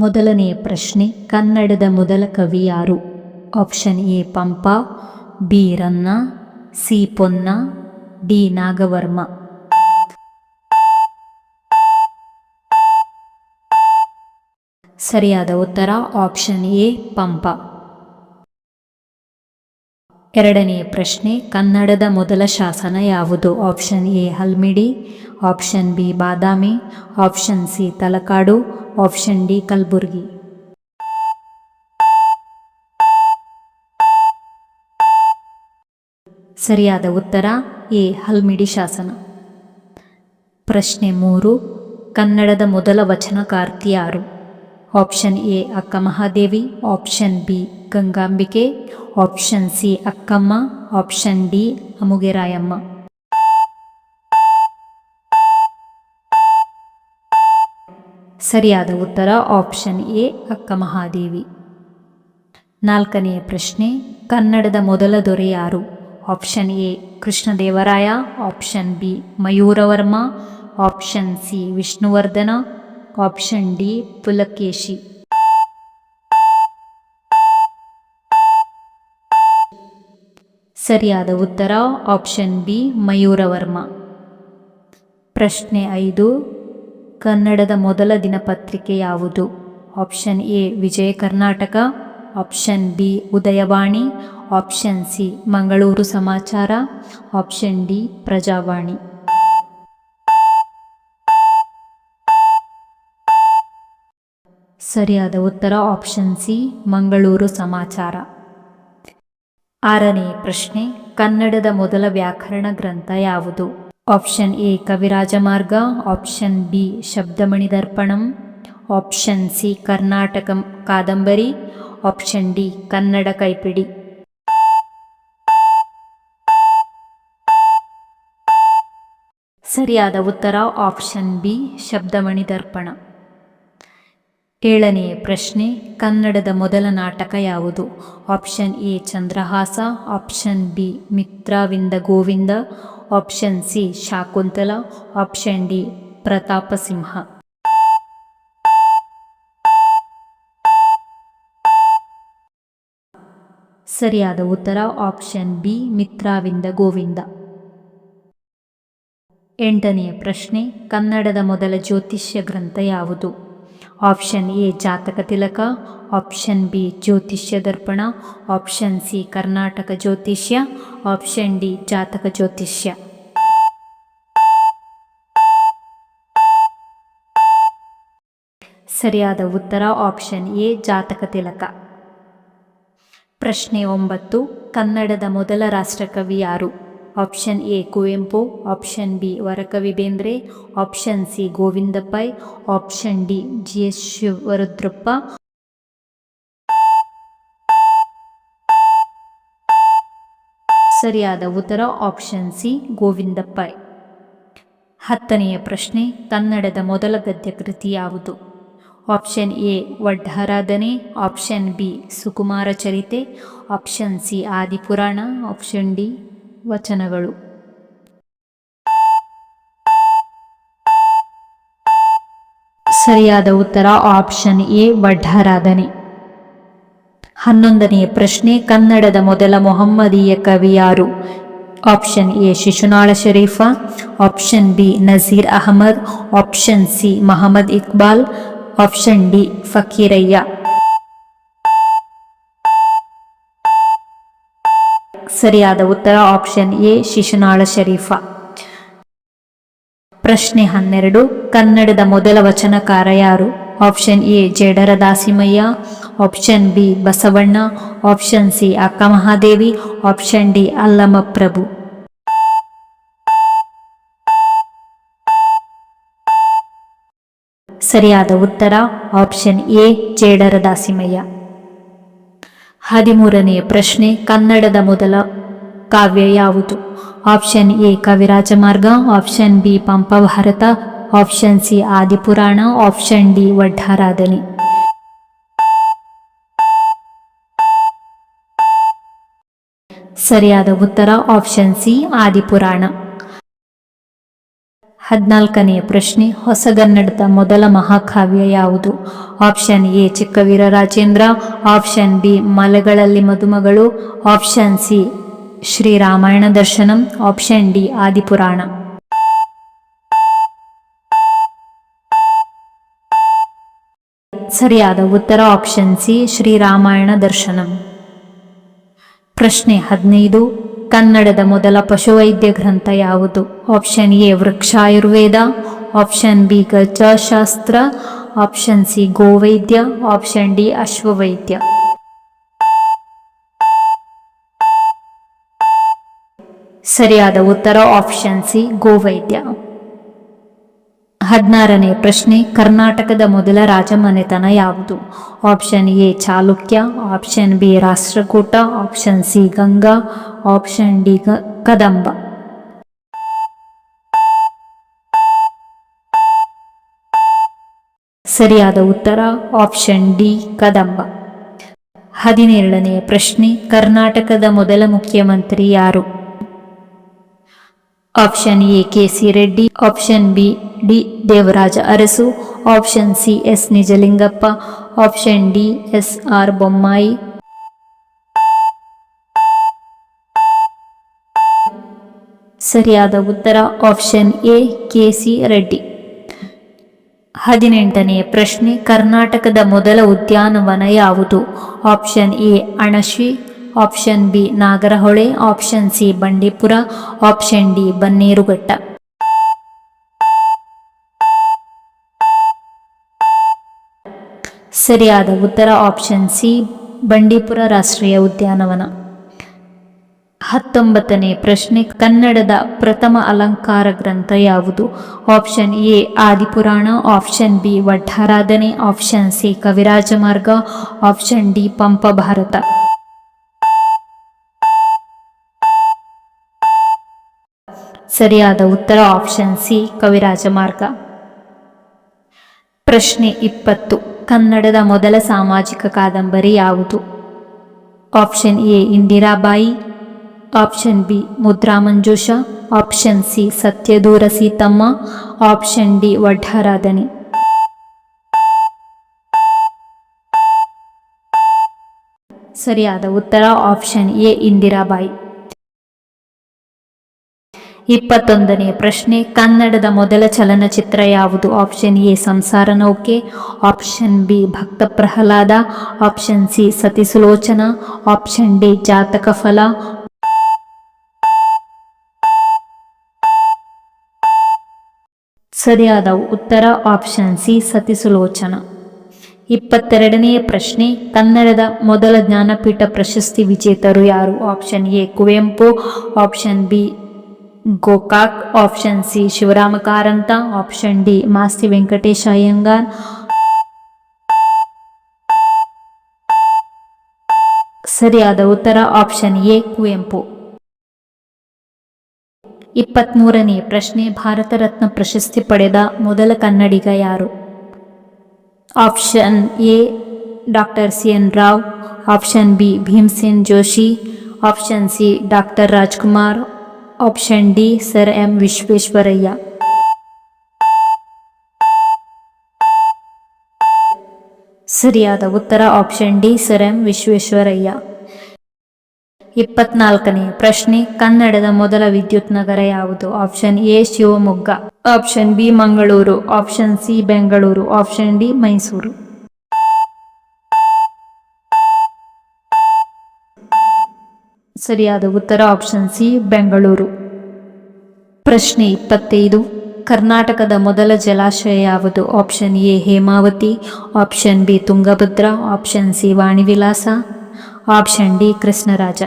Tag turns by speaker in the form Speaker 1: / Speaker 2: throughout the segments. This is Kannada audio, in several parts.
Speaker 1: ಮೊದಲನೆಯ ಪ್ರಶ್ನೆ, ಕನ್ನಡದ ಮೊದಲ ಕವಿ ಯಾರು? Option A Pampa, B Ranna, C Ponna, D Nagavarma. ಸರಿಯಾದ ಉತ್ತರ ಆಪ್ಷನ್ ಎ ಪಂಪ. ಎರಡನೆಯ ಪ್ರಶ್ನೆ, ಕನ್ನಡದ ಮೊದಲ ಶಾಸನ ಯಾವುದು? Option A Halmidi, option B Badami, option C Talakadu, option D Kalaburagi. ಸರಿಯಾದ ಉತ್ತರ ಎ ಹಲ್ಮಿಡಿ ಶಾಸನ. ಪ್ರಶ್ನೆ 3, ಕನ್ನಡದ ಮೊದಲ ವಚನಕಾರ್ತಿ ಯಾರು? Option A Akka Mahadevi, option B Gangambike, option C Akkamma, option D Amugerayamma. ಸರಿಯಾದ ಉತ್ತರ ಆಪ್ಷನ್ ಎ ಅಕ್ಕ ಮಹಾದೇವಿ. ನಾಲ್ಕನೆಯ ಪ್ರಶ್ನೆ, ಕನ್ನಡದ ಮೊದಲ ದೊರೆ ಯಾರು? Option A Krishnadevaraya, option B Mayuravarma, option C Vishnuvardhana, option D Pulakeshi. ಸರಿಯಾದ ಉತ್ತರ ಆಪ್ಷನ್ ಬಿ ಮಯೂರವರ್ಮ. ಪ್ರಶ್ನೆ 5, ಕನ್ನಡದ ಮೊದಲ ದಿನಪತ್ರಿಕೆ ಯಾವುದು? Option A Vijaya Karnataka, option B Udayavani, option C Mangaluru ಸಮಾಚಾರ, ಆಪ್ಷನ್ ಡಿ ಪ್ರಜಾವಾಣಿ. ಸರಿಯಾದ ಉತ್ತರ ಆಪ್ಷನ್ ಸಿ ಮಂಗಳೂರು ಸಮಾಚಾರ. ಆರನೇ ಪ್ರಶ್ನೆ, ಕನ್ನಡದ ಮೊದಲ ವ್ಯಾಕರಣ ಗ್ರಂಥ ಯಾವುದು? Option A Kavirajamarga, option B Shabdamani Darpanam, option C Karnataka Kadambari, option D Kannada ಕೈಪಿಡಿ. ಸರಿಯಾದ ಉತ್ತರ ಆಪ್ಷನ್ ಬಿ ಶಬ್ದಮಣಿ ದರ್ಪಣ. ಏಳನೆಯ ಪ್ರಶ್ನೆ, ಕನ್ನಡದ ಮೊದಲ ನಾಟಕ ಯಾವುದು? Option A Chandrahasa, option B Mitravinda Govinda, option C Shakuntala, option D Pratapasimha. ಸರಿಯಾದ ಉತ್ತರ ಆಪ್ಷನ್ ಬಿ ಮಿತ್ರವಿಂದ ಗೋವಿಂದ. ಎಂಟನೆಯ ಪ್ರಶ್ನೆ, ಕನ್ನಡದ ಮೊದಲ ಜ್ಯೋತಿಷ್ಯ ಗ್ರಂಥ ಯಾವುದು? ಆಪ್ಷನ್ ಎ ಜಾತಕ ತಿಲಕ, ಆಪ್ಷನ್ ಬಿ ಜ್ಯೋತಿಷ್ಯ ದರ್ಪಣ, ಆಪ್ಷನ್ ಸಿ ಕರ್ನಾಟಕ ಜ್ಯೋತಿಷ್ಯ, ಆಪ್ಷನ್ ಡಿ ಜಾತಕ ಜ್ಯೋತಿಷ್ಯ. ಸರಿಯಾದ ಉತ್ತರ ಆಪ್ಷನ್ ಎ ಜಾತಕ ತಿಲಕ. ಪ್ರಶ್ನೆ 9, ಕನ್ನಡದ ಮೊದಲ ರಾಷ್ಟ್ರಕವಿ ಯಾರು? Option A Kuvempu, option B Varakavi Bendre, option C Govinda Pai, option D GS Shivarudrappa. ಸರಿಯಾದ ಉತ್ತರ ಆಪ್ಷನ್ ಸಿ ಗೋವಿಂದ ಪೈ. 10ನೆಯ ಪ್ರಶ್ನೆ, ಕನ್ನಡದ ಮೊದಲ ಗದ್ಯ ಕೃತಿ ಯಾವುದು? Option A Vaddaradhane, option B Sukumara Charite, option C Adipurana, option D ವಚನಗಳು. ಸರಿಯಾದ ಉತ್ತರ ಆಪ್ಷನ್ ಎ ವಡ್ಡಾರಾಧನೆ. 11ನೆಯ ಪ್ರಶ್ನೆ, ಕನ್ನಡದ ಮೊದಲ ಮೊಹಮ್ಮದೀಯ ಕವಿ ಯಾರು? Option A Shishunala Sharifa, option B Nazir Ahmad, option C Mohammad Iqbal, option D Fakirayya. ಸರಿಯಾದ ಉತ್ತರ ಆಪ್ಷನ್ ಎ ಶಿಶುನಾಳ ಶರೀಫ. ಪ್ರಶ್ನೆ 12, ಕನ್ನಡದ ಮೊದಲ ವಚನಕಾರ ಯಾರು? Option A Jedara Dasimayya, option B Basavanna, option C Akka Mahadevi, option D Allama Prabhu. ಸರಿಯಾದ ಉತ್ತರ ಆಪ್ಷನ್ ಎ ಜೇಡರ ದಾಸಿಮಯ್ಯ. 13ನೆಯ ಪ್ರಶ್ನೆ, ಕನ್ನಡದ ಮೊದಲ ಕಾವ್ಯ ಯಾವುದು? Option A Kavirajamarga, option B Pampa Bharata, option C Adipurana, option D Vaddaradhane. ಸರಿಯಾದ ಉತ್ತರ ಆಪ್ಷನ್ ಸಿ ಆದಿಪುರಾಣ. 14ನೆಯ ಪ್ರಶ್ನೆ, ಹೊಸಗನ್ನಡದ ಮೊದಲ ಮಹಾಕಾವ್ಯ ಯಾವುದು? Option A Chikkaveera Rajendra, option B Malegalalli Madumagalu, option C Sriramayana Darshanam, option D Adipurana. ಸರಿಯಾದ ಉತ್ತರ ಆಪ್ಷನ್ ಸಿ ಶ್ರೀರಾಮಾಯಣ ದರ್ಶನಂ. ಪ್ರಶ್ನೆ 15, ಕನ್ನಡದ ಮೊದಲ ಪಶುವೈದ್ಯ ಗ್ರಂಥ ಯಾವುದು? Option A Vrikshayurveda, option B Gajashastra, option C Govaidya, option D Ashvavaidya. ಸರಿಯಾದ ಉತ್ತರ ಆಪ್ಷನ್ ಸಿ ಗೋವೈದ್ಯ. 16ನೇ ಪ್ರಶ್ನೆ, ಕರ್ನಾಟಕದ ಮೊದಲ ರಾಜಮನೆತನ ಯಾವುದು? Option A Chalukya, option B Rashtrakuta, option C Ganga, option D Kadamba. ಸರಿಯಾದ ಉತ್ತರ ಆಪ್ಷನ್ ಡಿ ಕದಂಬ. 17ನೇ ಪ್ರಶ್ನೆ, ಕರ್ನಾಟಕದ ಮೊದಲ ಮುಖ್ಯಮಂತ್ರಿ ಯಾರು? Option A K C. Reddy, option B D Devaraja Arasu, option C S Nijalingappa, option D S R Bommai. ಸರಿಯಾದ ಉತ್ತರ ಆಪ್ಷನ್ ಎ ಕೆ.ಸಿ. ರೆಡ್ಡಿ. 18ನೇ ಪ್ರಶ್ನೆ, ಕರ್ನಾಟಕದ ಮೊದಲ ಉದ್ಯಾನವನ ಯಾವುದು? Option A Anashi, option B Nagarahole, option C Bandipur, option D Bannerghatta. ಸರಿಯಾದ ಉತ್ತರ ಆಪ್ಷನ್ ಸಿ ಬಂಡೀಪುರ ರಾಷ್ಟ್ರೀಯ ಉದ್ಯಾನವನ. 19ನೇ ಪ್ರಶ್ನೆ, ಕನ್ನಡದ ಪ್ರಥಮ ಅಲಂಕಾರ ಗ್ರಂಥ ಯಾವುದು? Option A Adipurana, option B Vaddaradhane, option C Kaviraja Marga, option D Pampa Bharat. ಸರಿಯಾದ ಉತ್ತರ ಆಪ್ಷನ್ ಸಿ ಕವಿರಾಜ ಮಾರ್ಗ. ಪ್ರಶ್ನೆ 20, ಕನ್ನಡದ ಮೊದಲ ಸಾಮಾಜಿಕ ಕಾದಂಬರಿ ಯಾವುದು? Option A Indirabai, option B Mudramanjusha, option C Satyadura Seethamma, option D Vaddaradhane. ಸರಿಯಾದ ಉತ್ತರ ಆಪ್ಷನ್ ಎ ಇಂದಿರಾಬಾಯಿ. 21ನೇ ಪ್ರಶ್ನೆ, ಕನ್ನಡದ ಮೊದಲ ಚಲನಚಿತ್ರ ಯಾವುದು? ಆಪ್ಷನ್ ಎ ಸಂಸಾರ ನೌಕೆ, option B Bhakta Prahlada, option C Satisulochana, option D Jataka Phala. ಸರಿಯಾದ ಉತ್ತರ ಆಪ್ಷನ್ ಸಿ ಸತಿಸುಲೋಚನ. 22ನೇ ಪ್ರಶ್ನೆ, ಕನ್ನಡದ ಮೊದಲ ಜ್ಞಾನಪೀಠ ಪ್ರಶಸ್ತಿ ವಿಜೇತರು ಯಾರು? Option A Kuvempu, option B Gokak, option C Shivarama Karanth, option D Masti Venkatesha Iyengar. ಸರಿಯಾದ ಉತ್ತರ ಆಪ್ಷನ್ ಎ ಕುವೆಂಪು. 23ನೇ ಪ್ರಶ್ನೆ, ಭಾರತ ರತ್ನ ಪ್ರಶಸ್ತಿ ಪಡೆದ ಮೊದಲ ಕನ್ನಡಿಗ ಯಾರು? Option A doctor C N Rao, option B Bhimsen Joshi, option C doctor Rajkumar, option D sir M Visvesvaraya. ಸರಿಯಾದ ಉತ್ತರ option D sir M Visvesvaraya. 24ನೇ ಪ್ರಶ್ನೆ, ಕನ್ನಡದ ಮೊದಲ ವಿದ್ಯುತ್ ನಗರ ಯಾವುದು? Option A Shivamogga, option B Mangaluru, option C Bengaluru, option D Mysuru. ಸರಿಯಾದ ಉತ್ತರ ಆಪ್ಷನ್ ಸಿ ಬೆಂಗಳೂರು. ಪ್ರಶ್ನೆ 25, ಕರ್ನಾಟಕದ ಮೊದಲ ಜಲಾಶಯ ಯಾವುದು? Option A Hemavathi, option B Tungabhadra, option C Vanivilasa, option D Krishnaraja.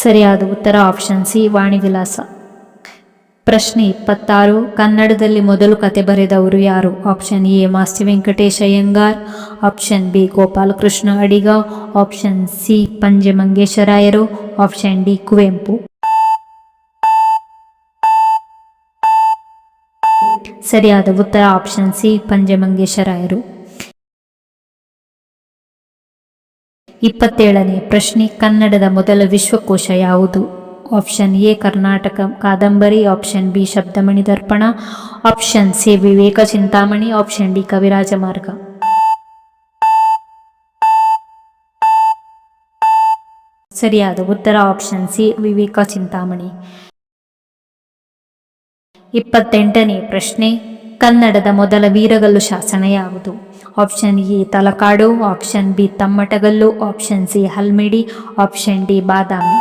Speaker 1: ಸರಿಯಾದ ಉತ್ತರ ಆಪ್ಷನ್ ಸಿ ವಾಣಿವಿಲಾಸ. ಪ್ರಶ್ನೆ 26, ಕನ್ನಡದಲ್ಲಿ ಮೊದಲು ಕತೆ ಬರೆದವರು ಯಾರು? Option A Masti Venkatesha Iyengar, option B Gopalakrishna Adiga, option C Panje ಮಂಗೇಶರಾಯರು, ಆಪ್ಷನ್ ಡಿ ಕುವೆಂಪು. ಸರಿಯಾದ ಉತ್ತರ ಆಪ್ಷನ್ ಸಿ ಪಂಜೆ ಮಂಗೇಶರಾಯರು. 27ನೇ ಪ್ರಶ್ನೆ, ಕನ್ನಡದ ಮೊದಲ ವಿಶ್ವಕೋಶ ಯಾವುದು? Option A Karnataka Kadambari, option B Shabdamani Darpana, option C Viveka Chintamani, option D Kaviraja Marga. ಸರಿಯಾದ ಉತ್ತರ ಆಪ್ಷನ್ ಸಿ ವಿವೇಕ ಚಿಂತಾಮಣಿ. 28ನೇ ಪ್ರಶ್ನೆ, ಕನ್ನಡದ ಮೊದಲ ವೀರಗಲ್ಲು ಶಾಸನ ಯಾವುದು? Option A Talakadu, option B Tammatagallu, option C Halmidi, option D Badami.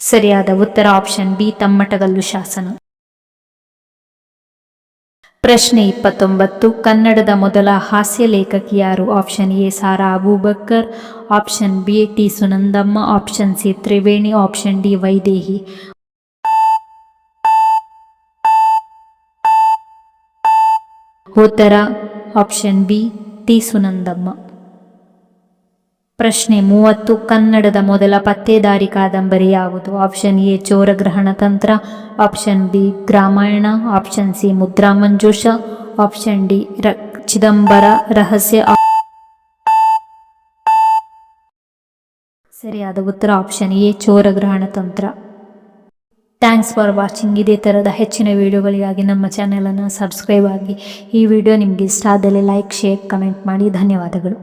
Speaker 1: ಸರಿಯಾದ ಉತ್ತರ ಆಪ್ಷನ್ ಬಿ ತಮ್ಮಟಗಲ್ಲು ಶಾಸನ. ಪ್ರಶ್ನೆ 29, ಕನ್ನಡದ ಮೊದಲ ಹಾಸ್ಯ ಲೇಖಕಿ ಯಾರು? Option A Sara Abubakkar, option B T Sunandamma, option C Triveni, option D Vaidehi. ಉತ್ತರ ಆಪ್ಷನ್ ಬಿ ಟಿ ಸುನಂದಮ್ಮ. ಪ್ರಶ್ನೆ 30, ಕನ್ನಡದ ಮೊದಲ ಪತ್ತೇದಾರಿ ಕಾದಂಬರಿ ಯಾವುದು? Option A Choragrahana Tantra, option B Gramayana, option C Mudra Manjusha, option D Chidambara Rahasya. ಸರಿಯಾದ ಉತ್ತರ option A Choragrahana Tantra. Thanks for watching. ಇದೇ ಥರದ ಹೆಚ್ಚಿನ ವಿಡಿಯೋಗಳಿಗಾಗಿ ನಮ್ಮ ಚಾನೆಲನ್ನು ಸಬ್ಸ್ಕ್ರೈಬ್ ಆಗಿ. ಈ ವಿಡಿಯೋ ನಿಮಗೆ ಇಷ್ಟ ಆದಲ್ಲಿ ಲೈಕ್, ಶೇರ್, ಕಮೆಂಟ್ ಮಾಡಿ. ಧನ್ಯವಾದಗಳು.